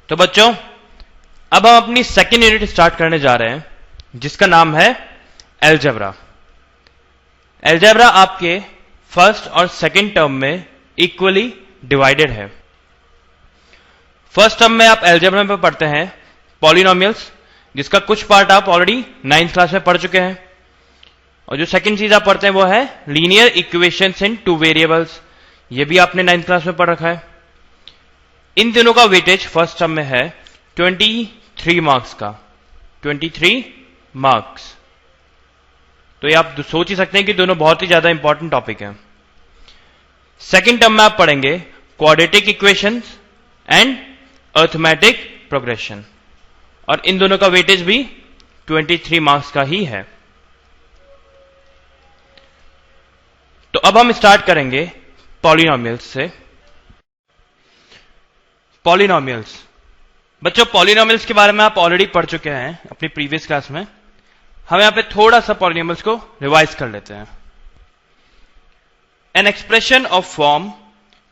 तो बच्चों, अब हम अपनी सेकेंड यूनिट स्टार्ट करने जा रहे हैं जिसका नाम है अलजेब्रा। अलजेब्रा आपके फर्स्ट और सेकेंड टर्म में इक्वली डिवाइडेड है। फर्स्ट टर्म में आप अलजेब्रा में पढ़ते हैं पॉलिनोमियल्स, जिसका कुछ पार्ट आप ऑलरेडी 9th क्लास में पढ़ चुके हैं, और जो सेकंड चीज आप पढ़ते हैं वो है लीनियर इक्वेशंस इन टू वेरिएबल्स, ये भी आपने 9th क्लास में पढ़ रखा है। इन दोनों का वेटेज फर्स्ट टर्म में है 23 मार्क्स का, 23 मार्क्स। तो ये आप सोच ही सकते हैं कि दोनों बहुत ही ज्यादा इंपॉर्टेंट टॉपिक है। सेकेंड टर्म में आप पढ़ेंगे quadratic equations and arithmetic progression, और इन दोनों का वेटेज भी 23 मार्क्स का ही है। तो अब हम स्टार्ट करेंगे पॉलिनोमियल्स से। पॉलिनोमियल्स बच्चों, पॉलिनोमियल्स के बारे में आप ऑलरेडी पढ़ चुके हैं अपनी प्रीवियस क्लास में। हम यहां पे थोड़ा सा पॉलिनोमियल्स को रिवाइज कर लेते हैं। An expression of form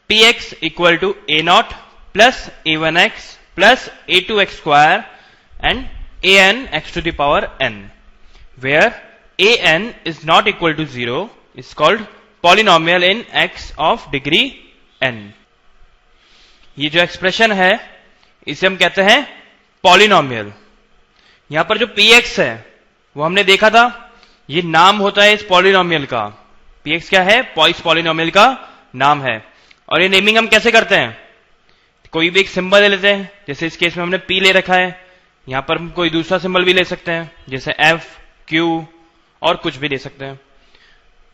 px equal to a0 plus a1x plus a2x square and an x to the power n, where an is not equal to 0 is called polynomial in x of degree n। ये जो expression है इसे हम कहते हैं polynomial. यहां पर जो px है वो हमने देखा था, ये नाम होता है इस पॉलिनोमियल का। px क्या है? इस पॉलिनोमियल का नाम है। और ये नेमिंग हम कैसे करते हैं? कोई भी एक सिंबल ले लेते हैं, जैसे इस केस में हमने p ले रखा है, यहां पर हम कोई दूसरा सिंबल भी ले सकते हैं, जैसे f, q और कुछ भी ले सकते हैं।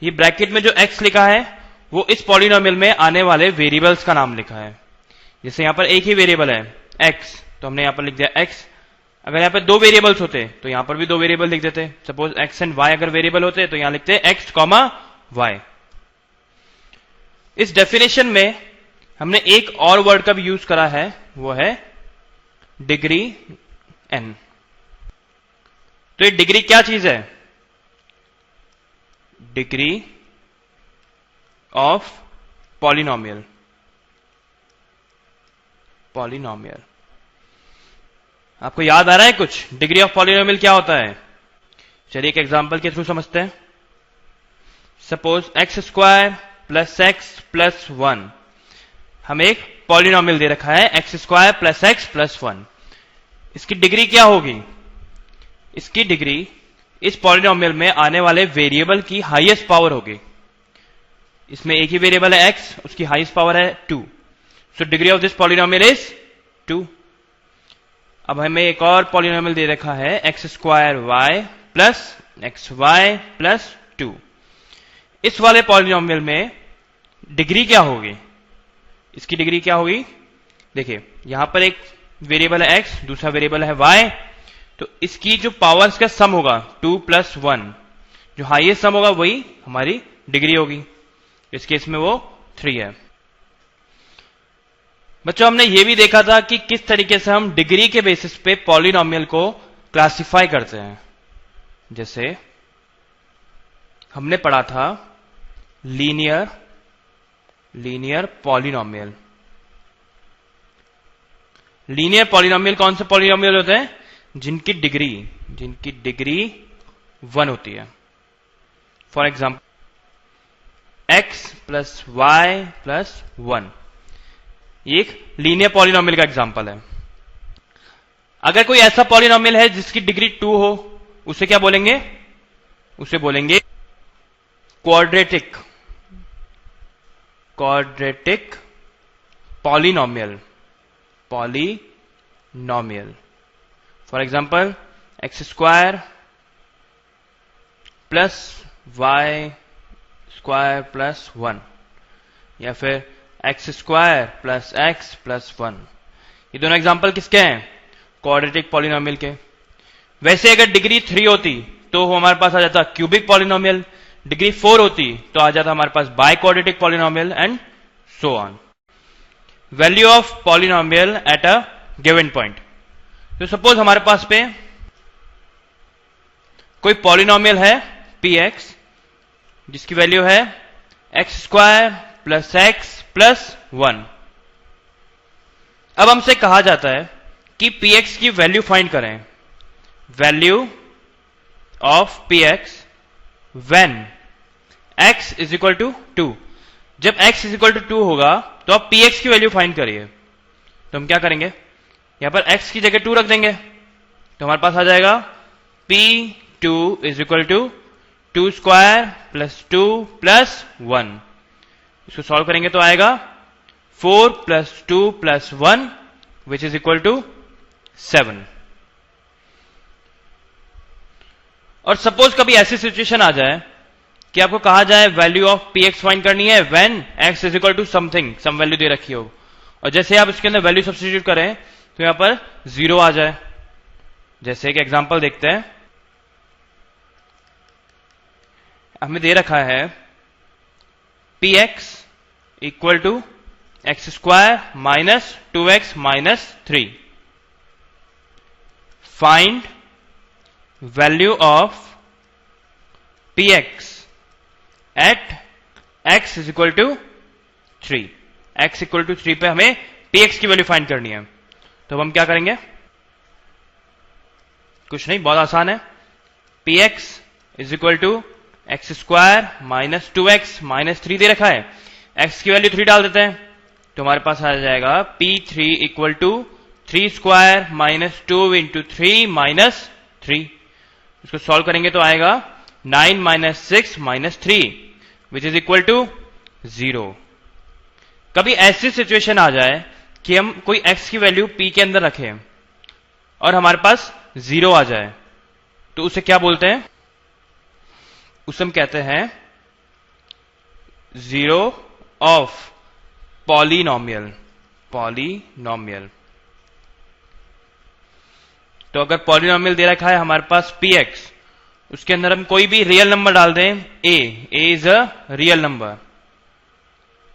ये ब्रैकेट में जो x लिखा है वो इस पॉलिनोमियल में आने वाले वेरिएबल्स का नाम लिखा है। जैसे यहां पर एक ही वेरिएबल है x, तो हमने यहां पर लिख दिया x। अगर यहां पर दो वेरिएबल्स होते तो यहां पर भी दो वेरिएबल लिख देते। सपोज x एंड y अगर वेरिएबल होते तो यहां लिखते x, y। इस डेफिनेशन में हमने एक और वर्ड का भी यूज करा है, वो है डिग्री n। तो ये डिग्री क्या चीज है? Degree of polynomial. पॉलिनोमियल आपको याद आ रहा है कुछ? डिग्री ऑफ पॉलिनोमियल क्या होता है? चलिए एक एग्जांपल के थ्रू समझते हैं। Suppose x square plus x plus 1, हमें एक पॉलिनोमियल दे रखा है x square plus x plus 1। इसकी डिग्री क्या होगी? इसकी डिग्री इस पॉलिनोमियल में आने वाले वेरिएबल की हाईएस्ट पावर होगी। इसमें एक ही वेरिएबल है x, उसकी हाईएस्ट पावर है 2, so degree of this polynomial is 2। अब हमें एक और पॉलिनोमियल दे रखा है x square y plus x y plus 2। इस वाले पॉलिनोमियल में डिग्री क्या होगी? इसकी डिग्री क्या होगी? देखिए यहां पर एक वेरिएबल है x, दूसरा वेरिएबल है y, तो इसकी जो पावर्स का सम होगा 2 प्लस 1, जो हाईएस्ट सम होगा वही हमारी डिग्री होगी। इस केस में वो 3 है। बच्चों, हमने ये भी देखा था कि किस तरीके से हम डिग्री के बेसिस पे पॉलिनोमियल को क्लासिफाई करते हैं। जैसे हमने पढ़ा था लीनियर पॉलिनोमियल। लीनियर पॉलिनोमियल कौन से पॉलिनोमियल होते हैं? जिनकी डिग्री 1 होती है। For example x plus y plus 1, ये एक लीनियर पॉलिनोमियल का एग्जांपल है। अगर कोई ऐसा पॉलिनोमियल है जिसकी डिग्री 2 हो, उसे क्या बोलेंगे? उसे बोलेंगे quadratic polynomial. For example x square plus y square plus 1, या फिर x square plus x plus 1। ये दोनों एग्जाम्पल किसके हैं? क्वाड्रेटिक पॉलिनोमियल के। वैसे अगर डिग्री 3 होती तो हमारे पास आ जाता क्यूबिक पॉलिनोमियल, डिग्री 4 होती तो आ जाता हमारे पास by quadratic polynomial and so on. Value of polynomial at a given point. तो सपोज हमारे पास पे कोई पॉलिनोमियल है px, जिसकी वैल्यू है x square plus x plus 1। अब हमसे कहा जाता है कि px की वैल्यू फाइंड करें, value of px when x is equal to 2। जब x इज इक्वल टू 2 होगा तो आप px की वैल्यू फाइंड करिए। तो हम क्या करेंगे, यहां पर x की जगह 2 रख देंगे, तो हमारे पास आ जाएगा p2 is equal to 2 square plus 2 plus 1। इसको सॉल्व करेंगे तो आएगा 4 plus 2 plus 1 which is equal to 7। और सपोज कभी ऐसी सिचुएशन आ जाए कि आपको कहा जाए वैल्यू ऑफ px फाइंड करनी है when x is equal to something, some value दे रखी हो, और जैसे आप इसके अंदर वैल्यू सब्स्टिट्यूट करें तो यहां पर 0 आ जाए। जैसे एक एग्जांपल देखते हैं, हमें दे रखा है px equal to x square minus 2x minus 3। Find value of px at x is equal to 3। x equal to 3 पे हमें px की वैल्यू फाइंड करनी है। तो अब हम क्या करेंगे, कुछ नहीं, बहुत आसान है। px is equal to x square minus 2x minus 3 दे रखा है, x की वैल्यू 3 डाल देते हैं, तो हमारे पास आ जाएगा p3 equal to 3 square minus 2 into 3 minus 3। इसको सॉल्व करेंगे तो आएगा 9 minus 6 minus 3 which is equal to 0। कभी ऐसी सिचुएशन आ जाए कि हम कोई x की वैल्यू p के अंदर रखें और हमारे पास 0 आ जाए, तो उसे क्या बोलते हैं, उसे हम कहते हैं जीरो ऑफ पॉलिनोमियल। पॉलिनोमियल, तो अगर पॉलिनोमियल दे रखा है हमारे पास px, उसके अंदर हम कोई भी रियल नंबर डाल दें, a is a real number,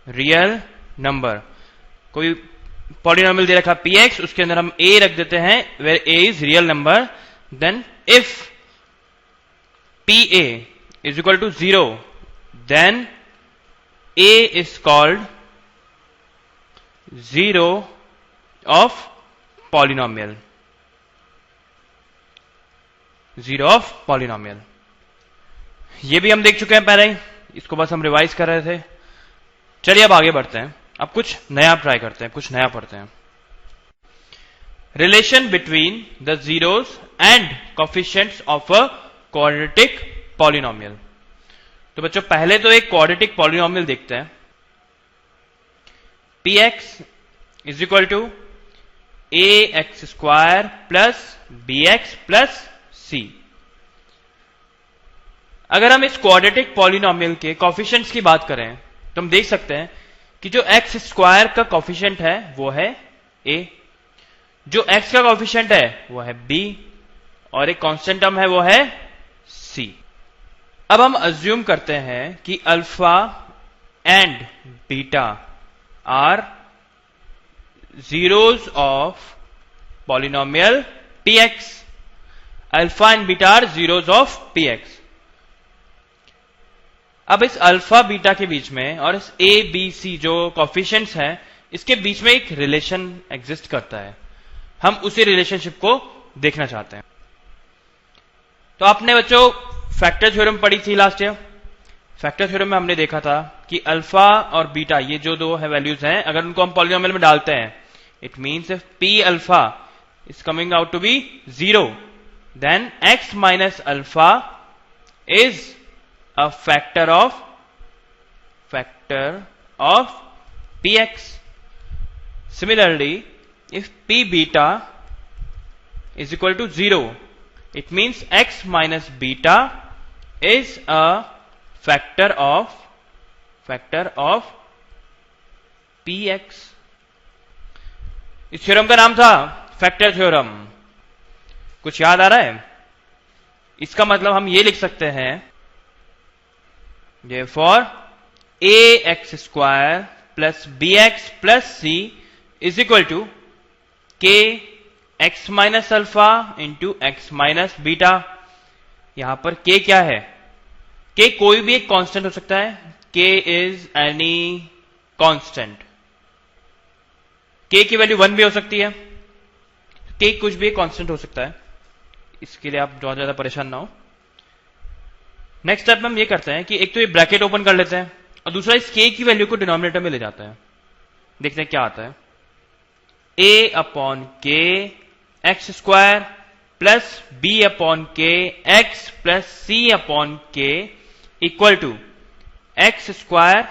real number. कोई पॉलिनोमियल दे रखा px, उसके अंदर हम a रख देते हैं where a is real number, then if pa is equal to 0, then a is called zero of polynomial, zero of polynomial। ये भी हम देख चुके हैं पहले ही, इसको बस हम रिवाइज कर रहे थे। चलिए अब आगे बढ़ते हैं, अब कुछ नया ट्राई करते हैं, कुछ नया पढ़ते हैं। Relation between the zeros and coefficients of a quadratic polynomial. तो बच्चों पहले तो एक क्वाड्रेटिक पॉलिनोमियल देखते हैं। px is equal to ax square plus bx plus c। अगर हम इस क्वाड्रेटिक पॉलिनोमियल के कोफिशिएंट्स की बात करें तो हम देख सकते हैं कि जो x स्क्वायर का कोफिशिएंट है वो है a, जो x का कोफिशिएंट है वो है b, और एक कांस्टेंट टर्म है वो है c। अब हम अज्यूम करते हैं कि alpha and beta are zeros of polynomial px। Alpha and beta are zeros of px। अब इस अल्फा बीटा के बीच में और इस a b c जो कोफिशिएंट्स हैं, इसके बीच में एक रिलेशन एग्जिस्ट करता है। हम उसी रिलेशनशिप को देखना चाहते हैं। तो आपने बच्चों फैक्टर थ्योरम पढ़ी थी लास्ट ईयर। फैक्टर थ्योरम में हमने देखा था कि अल्फा और बीटा ये जो दो है वैल्यूज हैं, अगर उनको हम पॉलिनोमियल में डालते हैं, it means if p alpha is coming out to be 0, then x minus alpha is a factor of px। Similarly if p beta is equal to 0, it means x minus beta is a factor of px। इस theorem का नाम था factor theorem. कुछ याद आ रहा है? इसका मतलब हम ये लिख सकते हैं, therefore ax square plus bx plus c is equal to k x minus alpha into x minus beta. यहां पर k क्या है? k कोई भी एक कांस्टेंट हो सकता है। k is any constant. k की वैल्यू 1 भी हो सकती है। के कुछ भी कांस्टेंट हो सकता है, इसके लिए आप बहुत ज्यादा परेशान ना हो। नेक्स्ट स्टेप में हम ये करते हैं कि एक तो ये ब्रैकेट ओपन कर लेते हैं और दूसरा इस के की वैल्यू को डिनोमिनेटर में ले जाते हैं। देखते हैं क्या आता है। A upon k x square plus b upon k x plus c upon k equal to x square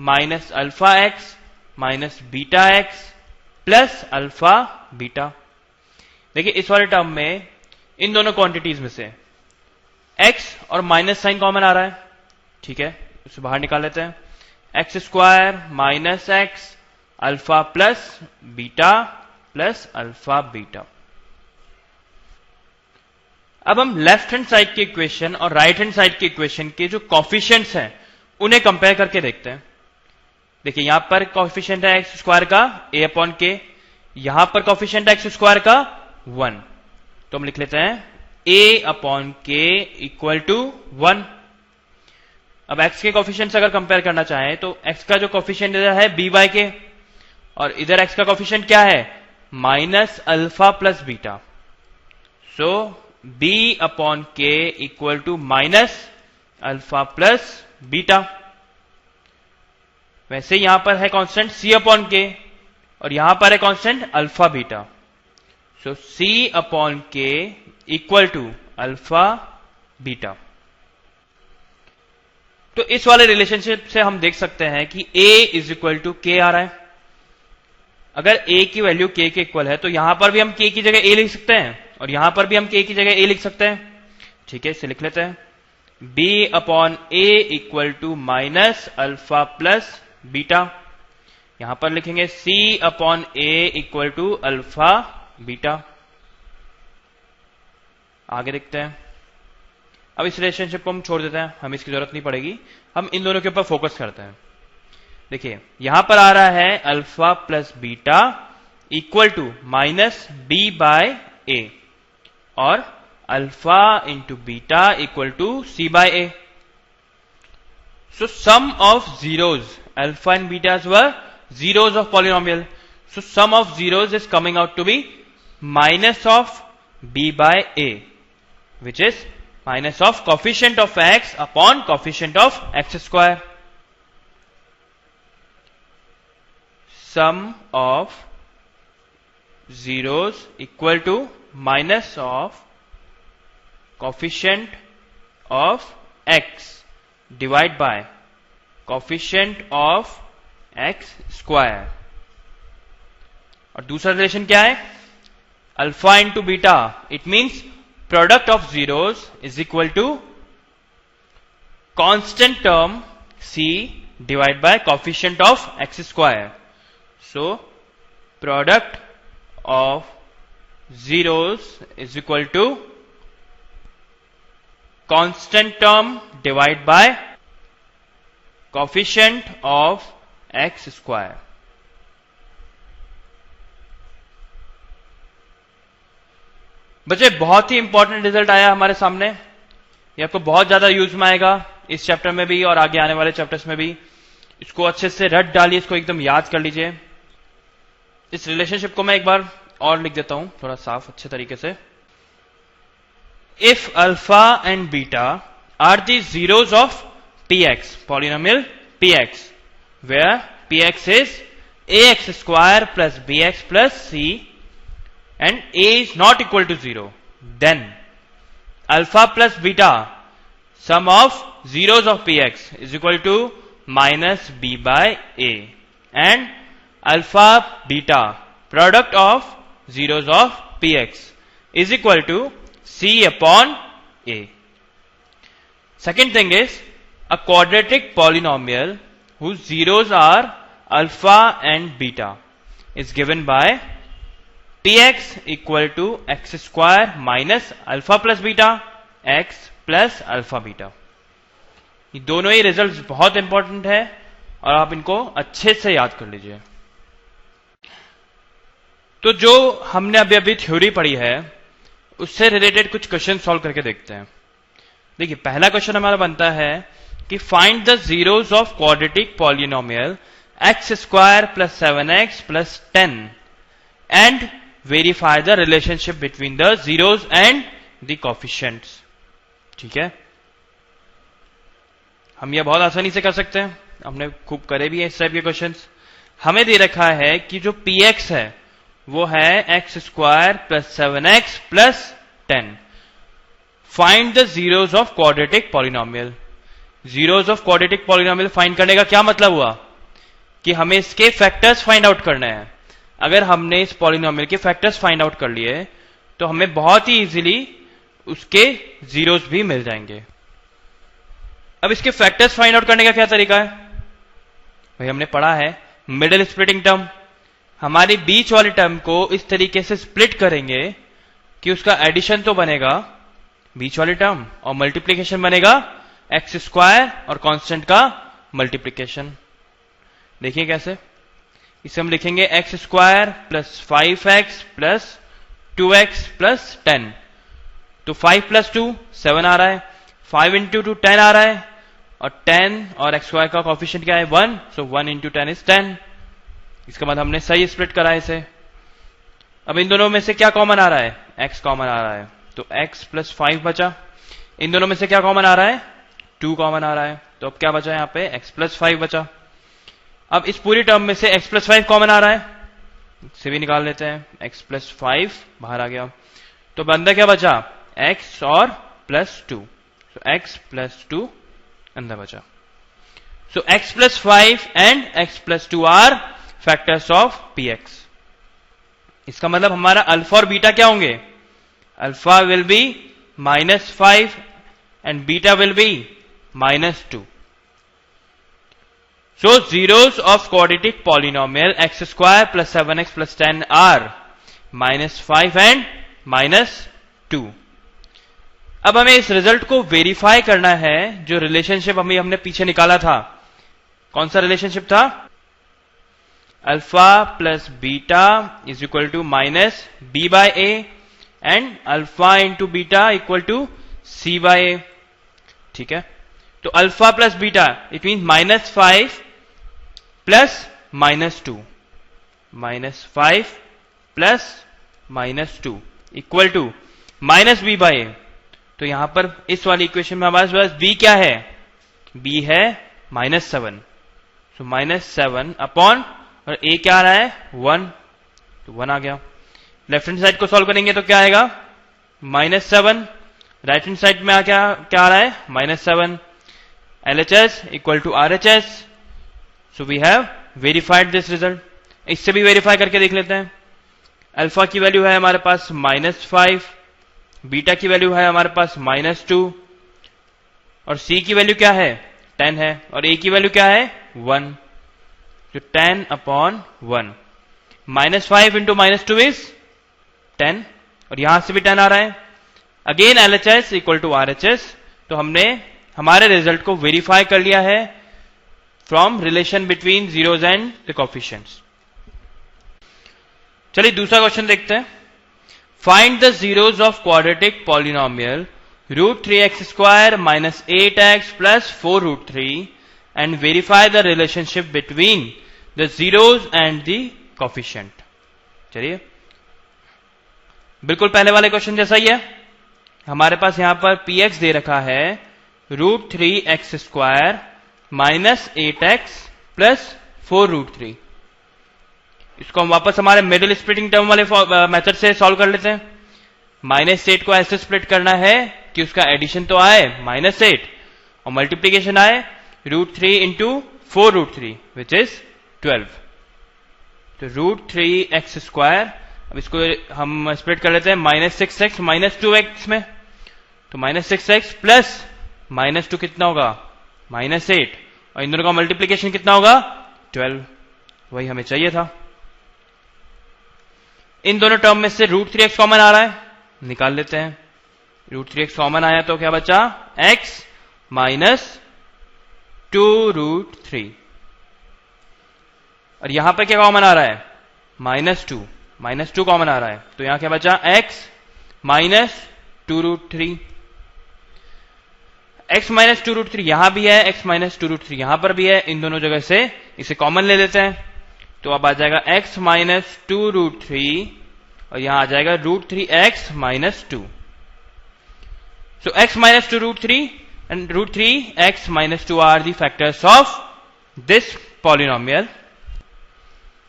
minus alpha x minus beta x plus alpha beta. देखिए इस वाले टर्म में इन दोनों क्वांटिटीज में से x और माइनस साइन कॉमन आ रहा है, ठीक है, उसे बाहर निकाल लेते हैं। X square minus x alpha plus beta plus alpha beta. अब हम लेफ्ट हैंड साइड के इक्वेशन और राइट हैंड साइड के इक्वेशन के जो कॉफिशिएंट्स हैं उन्हें कंपेयर करके देखते हैं। देखिए यहां पर कॉफिशिएंट है एक्स स्क्वायर का a अपॉन के, यहां पर कॉफिशिएंट है एक्स स्क्वायर का 1, तो हम लिख लेते हैं a upon k equal to 1। अब x के कॉफिशिएंट्स अगर कंपेयर करना चाहें तो x का जो कॉफिशिएंट इधर है b बाय के और इधर x का कॉफिशिएंट क्या है minus alpha plus beta, so b upon k equal to minus alpha plus beta. वैसे यहां पर है कांस्टेंट c अपॉन के और यहां पर है constant alpha beta, so c upon k equal to alpha beta. तो इस वाले रिलेशनशिप से हम देख सकते हैं कि a इज इक्वल टू के आ रहा है। अगर a की वैल्यू k के इक्वल है तो यहां पर भी हम k की जगह a लिख सकते हैं और यहां पर भी हम k की जगह a लिख सकते हैं, ठीक है, इसे लिख लेते हैं b upon a equal to minus alpha plus beta. यहां पर लिखेंगे c upon a equal to alpha beta. आगे देखते हैं। अब इस रिलेशनशिप को हम छोड़ देते हैं, हमें इसकी जरूरत नहीं पड़ेगी, हम इन दोनों के ऊपर फोकस करते हैं। देखिए यहां पर आ रहा है alpha plus beta equal to minus B by A और alpha into beta equal to C by A. So sum of zeros alpha and betas were zeros of polynomial, so sum of zeros is coming out to be minus of b by a, which is minus of coefficient of x upon coefficient of x square. Sum of zeros equal to minus of coefficient of x divided by coefficient of x square. और दूसरा relation क्या है alpha into beta, it means product of zeros is equal to constant term c divide by coefficient of x square. So product of zeros is equal to constant term divide by coefficient of x square. बच्चे बहुत ही important result आया हमारे सामने, ये आपको बहुत ज्यादा use में आएगा इस चैप्टर में भी और आगे आने वाले चैप्टर्स में भी। इसको अच्छे से रट डालिए, इसको एकदम याद कर लीजिए। इस रिलेशनशिप को मैं एक बार और लिख देता हूं थोड़ा साफ अच्छे तरीके से। If alpha and beta are the zeros of px, polynomial px, where px is ax square plus bx plus c and a is not equal to 0, then alpha plus beta sum of zeros of px is equal to minus b by a and alpha beta product of zeros of px is equal to c upon a. Second thing is a quadratic polynomial whose zeros are alpha and beta is given by px equal to x square minus alpha plus beta x plus alpha beta. ये दोनों ही results बहुत important है और आप इनको अच्छे से याद कर लीजिए। तो जो हमने अभी अभी थ्योरी पढ़ी है उससे रिलेटेड कुछ क्वेश्चन सॉल्व करके देखते हैं। देखिए पहला क्वेश्चन हमारा बनता है कि find the zeros of quadratic polynomial x square plus 7x plus 10 and verify the relationship between the zeros and the coefficients. ठीक है, हम यह बहुत आसानी से कर सकते हैं, हमने खूब करे भी है इस टाइप के क्वेश्चंस. हमें दे रखा है कि जो px है वो है x square plus 7x plus 10. Find the zeros of quadratic polynomial. Zeros of quadratic polynomial find करने का क्या मतलब हुआ कि हमें इसके फैक्टर्स फाइंड आउट करने हैं. अगर हमने इस पॉलिनोमियल के फैक्टर्स फाइंड आउट कर लिए तो हमें बहुत ही इजीली उसके जीरोज भी मिल जाएंगे. अब इसके फैक्टर्स फाइंड आउट करने का क्या तरीका है भाई, हमने पढ़ा है मिडिल स्प्लिटिंग टर्म. हमारी बीच वाले टर्म को इस तरीके से स्प्लिट करेंगे कि उसका एडिशन तो बनेगा बीच वाले टर्म और मल्टीप्लीकेशन बनेगा एक्स स्क्वायर और कांस्टेंट का मल्टीप्लीकेशन. देखिए कैसे, इसे हम लिखेंगे x square plus 5x plus 2x plus 10. तो 5 प्लस 2 7 आ रहा है, 5 इंटू 2 10 आ रहा है, और 10 और एक्स स्क्वायर का कोएफिशिएंट क्या है 1, सो 1 इंटू 10 इज 10. इसके बाद हमने सही स्प्लिट करा है इसे. अब इन दोनों में से क्या कॉमन आ रहा है, x कॉमन आ रहा है, तो x प्लस 5 बचा. इन दोनों में से क्या कॉमन आ रहा है, 2 कॉमन आ रहा है, तो अब क्या बचा यहां पे x प्लस 5 बचा. अब इस पूरी टर्म में से x प्लस 5 कॉमन आ रहा है, इसे भी निकाल लेते हैं. x प्लस 5 बाहर आ गया, तो अंदर क्या बचा x और प्लस 2, so x प्लस 2 अंदर बचा. So x plus 5 and x plus 2 are factors of px. इसका मतलब हमारा अल्फा और बीटा क्या होंगे, alpha will be -5 and beta will be -2. So zeros of quadratic polynomial x square plus 7x plus 10 are -5 and -2. अब हमें इस result को वेरीफाई करना है. जो रिलेशनशिप हमने पीछे निकाला था, कौन सा रिलेशनशिप था, alpha plus beta is equal to minus B by A and alpha into beta equal to C by A. ठीक है, तो alpha plus beta it mean -5 plus -2, -5 plus -2 equal to minus B by A. तो यहां पर इस वाली equation में हमारे पास b क्या है, b है -7, सो -7 अपॉन, और a क्या आ रहा है 1, तो 1 आ गया. लेफ्ट हैंड साइड को सॉल्व करेंगे तो क्या आएगा -7, राइट हैंड साइड में क्या आ रहा है -7. LHS equal to RHS. So we have verified this result. इससे भी वेरीफाई करके देख लेते हैं. अल्फा की वैल्यू है हमारे पास -5, बीटा की वैल्यू है हमारे पास -2, और सी की वैल्यू क्या है 10 है, और ए की वैल्यू क्या है 1, तो 10 अपॉन 1. -5 इंटू -2 इज 10, और यहां से भी 10 आ रहा है. Again LHS equal to RHS. तो हमने हमारे रिजल्ट को वेरीफाई कर लिया है from relation between zeros and the coefficients. चलिए दूसरा क्वेश्चन देखते हैं. Find the zeros of quadratic polynomial √3x square minus 8x plus 4 √3 and verify the relationship between the zeros and the coefficient. चलिए बिल्कुल पहले वाले क्वेश्चन जैसा ही है. हमारे पास यहां पर px दे रखा है √3x square minus 8x plus 4 √3. इसको हम वापस हमारे मिडिल स्प्लिटिंग टर्म वाले मेथड से सॉल्व कर लेते हैं. -8 को ऐसे स्प्लिट करना है कि उसका एडिशन तो आए -8 और मल्टीप्लीकेशन आए √3 इंटू 4 √3 विच इज 12. तो √3x स्क्वायर, अब इसको हम स्प्लिट कर लेते हैं -6x -2x में. तो -6x प्लस -2 कितना होगा -8, और इन दोनों का मल्टीप्लीकेशन कितना होगा 12. वही हमें चाहिए था. इन दोनों टर्म में से √3x कॉमन आ रहा है, निकाल लेते हैं. √3x कॉमन आया तो क्या बचा x माइनस 2 √3, और यहां पर क्या कॉमन आ रहा है -2 कॉमन आ रहा है, तो यहां क्या बचा x माइनस 2 √3. x माइनस 2 √3 यहां भी है, x माइनस 2 √3 यहां पर भी है. इन दोनों जगह से इसे कॉमन ले लेते हैं, तो अब आ जाएगा x माइनस 2 √3 और यहां आ जाएगा √3x - 2. So x - 2 √3 and √3x - 2 are the factors of this polynomial.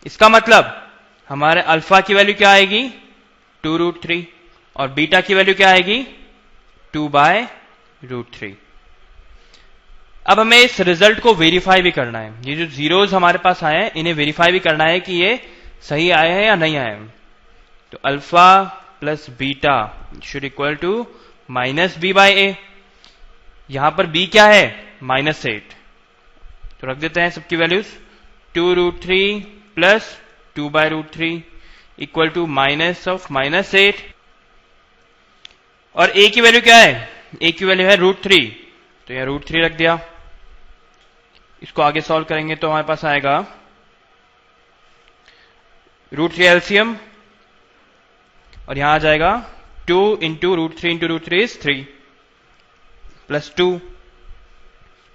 इसका मतलब हमारे अल्फा की वैल्यू क्या आएगी 2√3 और बीटा की वैल्यू क्या आएगी 2/√3. अब हमें इस रिजल्ट को वेरीफाई भी करना है. ये जो जीरोज हमारे पास आए हैं इन्हें वेरीफाई भी करना है कि ये सही आए हैं या नहीं आए हैं. तो alpha plus beta should equal to -b/a. यहां पर b क्या है -8. तो रख देते हैं सबकी वैल्यूज. 2√3 plus 2/√3 equal to -8. और a की वैल्यू क्या है a की वैल्यू है √3. तो यहां √3 रख दिया. इसको आगे सॉल्व करेंगे तो हमारे पास आएगा √3 एलसीएम और यहां आ जाएगा 2 into √3 into √3 is 3 plus 2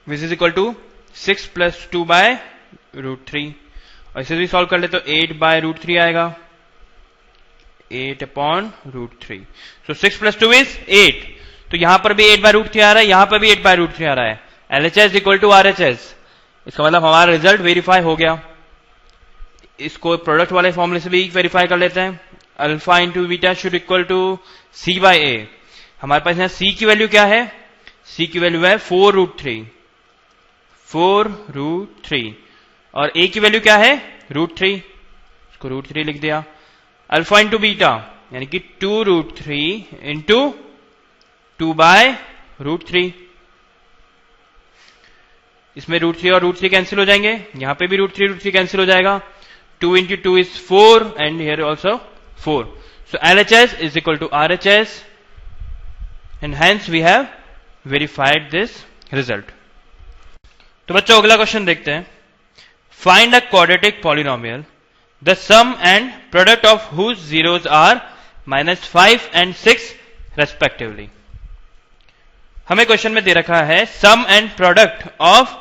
which is equal to 6 plus 2/√3. और इसे भी सॉल्व कर ले तो 8/√3 आएगा 8/√3. सो 6 प्लस 2 इज 8. तो यहां पर भी 8/√3 आ रहा है यहां पर भी 8/√3 आ रहा है. LHS equal to RHS. इसका मतलब हमारा रिजल्ट वेरीफाई हो गया. इसको प्रोडक्ट वाले फॉर्मूले से भी वेरीफाई कर लेते हैं. Alpha into beta should equal to c/a. हमारे पास यहां c की वैल्यू क्या है c की वैल्यू है 4√3 और a की वैल्यू क्या है √3. इसको √3 लिख दिया. अल्फा इंटू बीटा यानी कि 2√3 इंटू 2/√3. इसमें √3 और √3 कैंसिल हो जाएंगे. यहां पे भी √3 कैंसिल हो जाएगा. 2 into 2 is 4 and here also 4. So LHS is equal to RHS and hence we have verified this result. तो बच्चों अगला क्वेश्चन देखते हैं. Find a quadratic polynomial the sum and product of whose zeros are -5 and 6 respectively. हमें question में दे रखा है sum and product of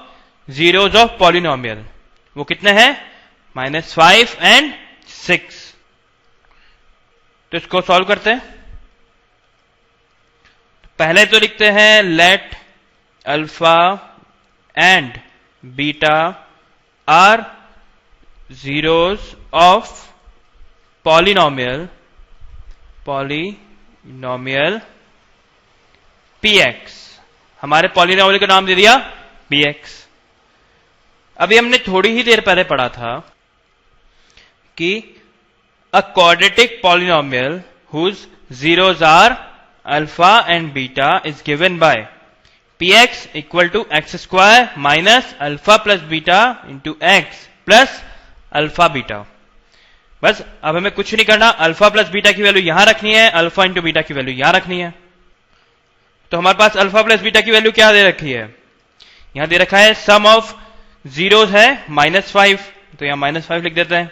zeros of polynomial. वो कितने हैं -5 and 6. तो इसको सॉल्व करते हैं. पहले तो लिखते हैं let alpha and beta are zeros of polynomial px. हमारे पॉलिनोमियल का नाम दे दिया px. अभी हमने थोड़ी ही देर पहले पढ़ा था कि a quadratic polynomial whose zeros are alpha and beta is given by px equal to x² minus alpha plus beta into x plus alpha beta. बस अब हमें कुछ नहीं करना. अल्फा प्लस बीटा की वैल्यू यहां रखनी है अल्फा इंटू बीटा की वैल्यू यहां रखनी है. तो हमारे पास अल्फा प्लस बीटा की वैल्यू क्या दे रखी है यहां दे रखा है सम ऑफ जीरोज है -5 तो यहां -5 लिख देते हैं.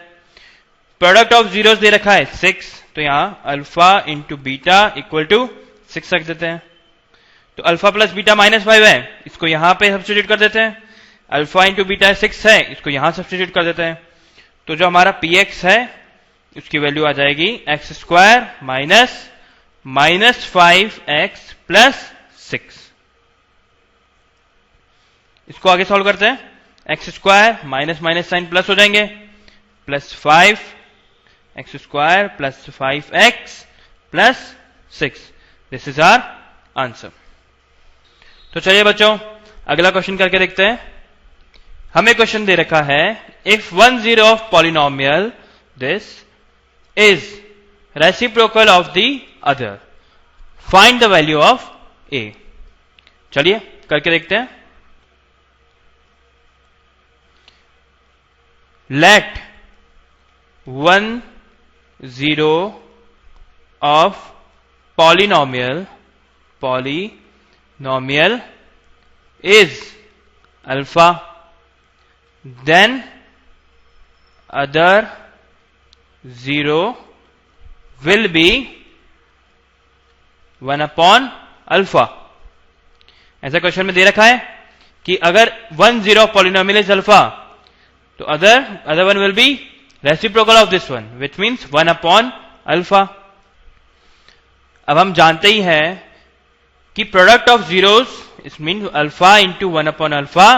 प्रोडक्ट ऑफ जीरोज दे रखा है 6 तो यहां alpha into beta equal to 6 रख देते हैं. तो अल्फा प्लस बीटा -5 है इसको यहां पे सब्स्टिट्यूट कर देते हैं. अल्फा इंटू बीटा 6 है इसको यहां सब्स्टिट्यूट कर देते हैं. तो जो हमारा px है उसकी वैल्यू आ जाएगी x² माइनस -5x प्लस 6. इसको आगे सॉल्व करते हैं. x² माइनस साइन प्लस हो जाएंगे plus 5 x² plus 5x plus 6. This is our answer. तो चलिए बच्चों अगला क्वेश्चन करके देखते हैं. हमें क्वेश्चन दे रखा है if one zero of polynomial this is reciprocal of the other find the value of A. चलिए करके देखते हैं. Let 1 0 of polynomial is alpha, then other 0 will be 1 upon alpha. ऐसा क्वेश्चन में दे रखा है कि अगर 1 0 of polynomial is alpha तो other one will be reciprocal of this one which means 1 upon alpha. अब हम जानते ही हैं कि product of zeros is mean alpha into 1 upon alpha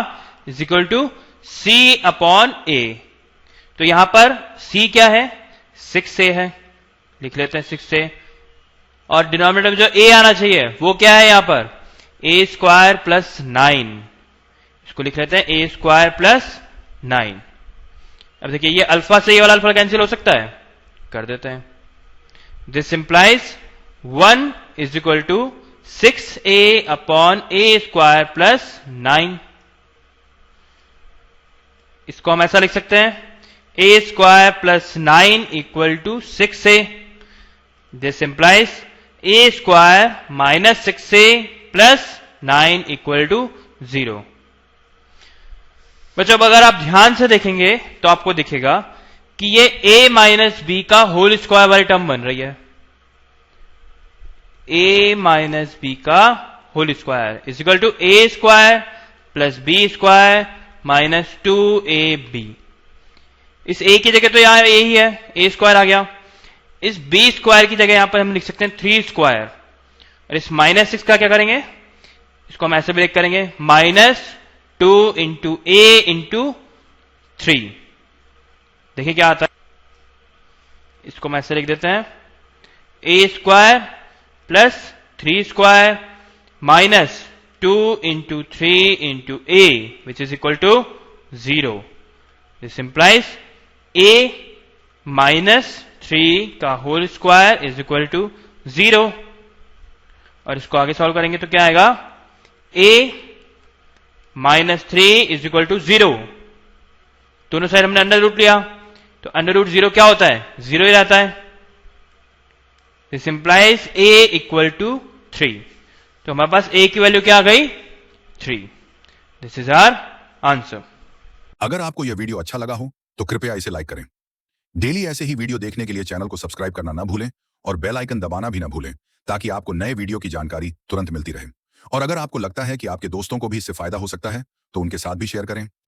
is equal to C upon A. तो यहां पर सी क्या है, 6a है, लिख लेते हैं 6a। और डिनोमिनेटर में जो a आना चाहिए वो क्या है, यहां पर a स्क्वायर प्लस 9, इसको लिख लेते हैं a स्क्वायर प्लस 9। अब देखिए ये अल्फा से ये वाला अल्फा कैंसिल हो सकता है, कर देते हैं। This implies 1 is equal to 6a upon a square plus 9। इसको हम ऐसा लिख सकते हैं a square plus 9 equal to 6a। This implies a square minus 6a plus 9 equal to 0। बच्चों अगर आप ध्यान से देखेंगे तो आपको दिखेगा कि ये a माइनस बी का होल स्क्वायर वाली टर्म बन रही है। a माइनस बी का whole square is equal to a square plus b square minus 2ab। इस a की जगह तो यहां a ही है, a स्क्वायर आ गया। इस b स्क्वायर की जगह यहां पर हम लिख सकते हैं 3 स्क्वायर। और इस माइनस 6 का क्या करेंगे, इसको हम ऐसे ब्रेक करेंगे, माइनस 2 इंटू a इंटू 3। देखिए क्या आता है, इसको हम ऐसे लिख देते हैं a square plus 3 square minus 2 into 3 into a which is equal to 0। This implies a minus 3 का whole square is equal to 0। और इसको आगे सॉल्व करेंगे तो क्या आएगा, a minus 3 is equal to 0। दोनों साइड हमने अंडर रूट लिया, तो अंडर रूट 0 क्या होता है, 0 ही रहता है। This implies a equal to 3। तो हमारे पास a की वैल्यू क्या आ गई, 3। This is our answer. अगर आपको यह वीडियो अच्छा लगा हो तो कृपया इसे लाइक करें। डेली ऐसे ही वीडियो देखने के लिए चैनल को सब्सक्राइब करना ना भूलें और बेल आइकन दबाना भी ना भूलें, ताकि आपको नए वीडियो की जानकारी तुरंत मिलती रहे। और अगर आपको लगता है कि आपके दोस्तों को भी इससे फायदा हो सकता है तो उनके साथ भी शेयर करें।